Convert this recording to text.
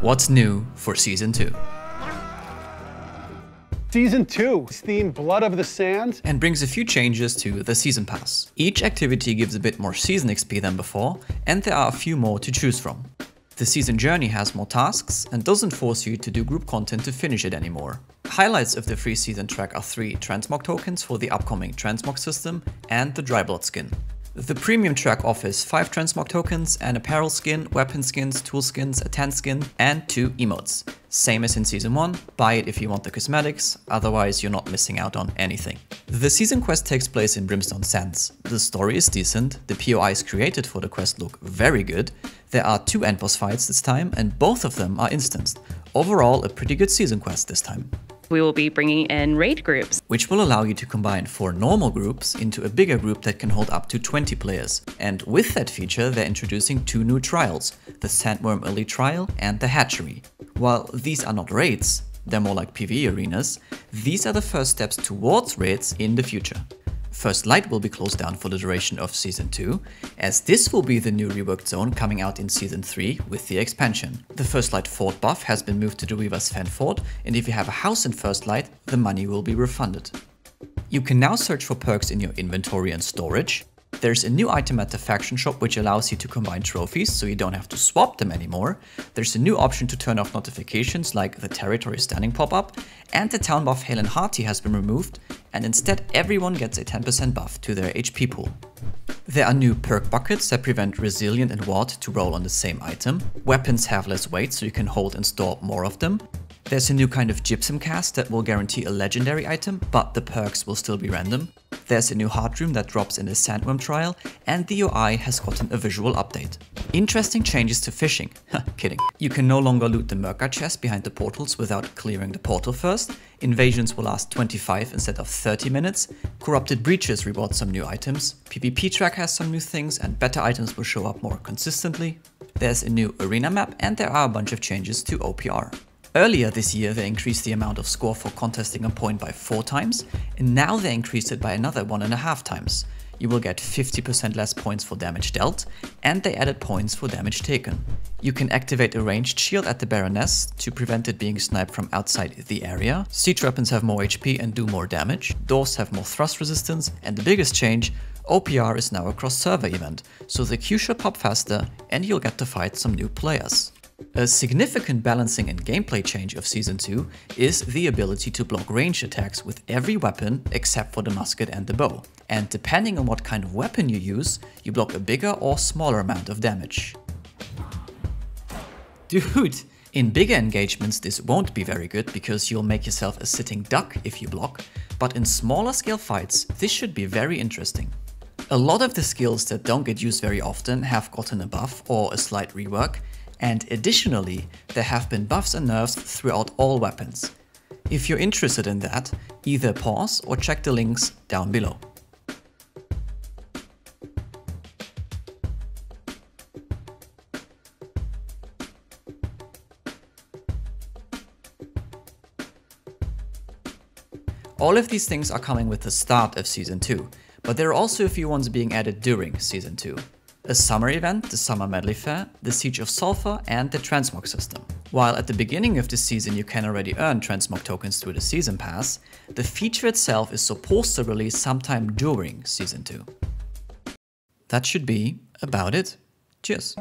What's new for Season 2? Season 2 is themed Blood of the Sands and brings a few changes to the Season Pass. Each activity gives a bit more Season XP than before, and there are a few more to choose from. The Season Journey has more tasks and doesn't force you to do group content to finish it anymore. Highlights of the free season track are 3 transmog tokens for the upcoming transmog system and the Dryblood skin. The premium track offers 5 transmog tokens, an apparel skin, weapon skins, tool skins, a tent skin, and 2 emotes. Same as in Season 1, buy it if you want the cosmetics, otherwise you're not missing out on anything. The season quest takes place in Brimstone Sands. The story is decent, the POIs created for the quest look very good, there are 2 end boss fights this time, and both of them are instanced. Overall, a pretty good season quest this time. We will be bringing in raid groups, which will allow you to combine 4 normal groups into a bigger group that can hold up to 20 players. And with that feature, they're introducing 2 new trials, the Sandworm Elite Trial and the Hatchery. While these are not raids, they're more like PvE arenas, these are the first steps towards raids in the future. First Light will be closed down for the duration of Season 2, as this will be the new reworked zone coming out in Season 3 with the expansion. The First Light Fort buff has been moved to the Weaver's Fen Fort, and if you have a house in First Light, the money will be refunded. You can now search for perks in your inventory and storage. There's a new item at the faction shop which allows you to combine trophies so you don't have to swap them anymore. There's a new option to turn off notifications like the territory standing pop-up, and the town buff Hale and Hearty has been removed, and instead everyone gets a 10% buff to their HP pool. There are new perk buckets that prevent Resilient and Ward to roll on the same item. Weapons have less weight so you can hold and store more of them. There's a new kind of Gypsum cast that will guarantee a legendary item, but the perks will still be random. There's a new Heart Room that drops in the Sandworm trial, and the UI has gotten a visual update. Interesting changes to fishing. Kidding. You can no longer loot the Merca chest behind the portals without clearing the portal first. Invasions will last 25 instead of 30 minutes. Corrupted Breaches reward some new items. PvP track has some new things, and better items will show up more consistently. There's a new arena map, and there are a bunch of changes to OPR. Earlier this year they increased the amount of score for contesting a point by 4 times, and now they increased it by another 1.5 times. You will get 50% less points for damage dealt, and they added points for damage taken. You can activate a ranged shield at the Baroness to prevent it being sniped from outside the area. Siege weapons have more HP and do more damage. Doors have more thrust resistance, and the biggest change, OPR is now a cross-server event, so the queue should pop faster and you'll get to fight some new players. A significant balancing and gameplay change of Season 2 is the ability to block ranged attacks with every weapon except for the musket and the bow. And depending on what kind of weapon you use, you block a bigger or smaller amount of damage. Dude! In bigger engagements this won't be very good because you'll make yourself a sitting duck if you block, but in smaller scale fights this should be very interesting. A lot of the skills that don't get used very often have gotten a buff or a slight rework, and additionally, there have been buffs and nerfs throughout all weapons. If you're interested in that, either pause or check the links down below. All of these things are coming with the start of Season 2, but there are also a few ones being added during Season 2. A summer event, the Summer Medley Fair, the Siege of Sulphur, and the Transmog system. While at the beginning of the season you can already earn Transmog tokens through the Season Pass, the feature itself is supposed to release sometime during Season 2. That should be about it. Cheers!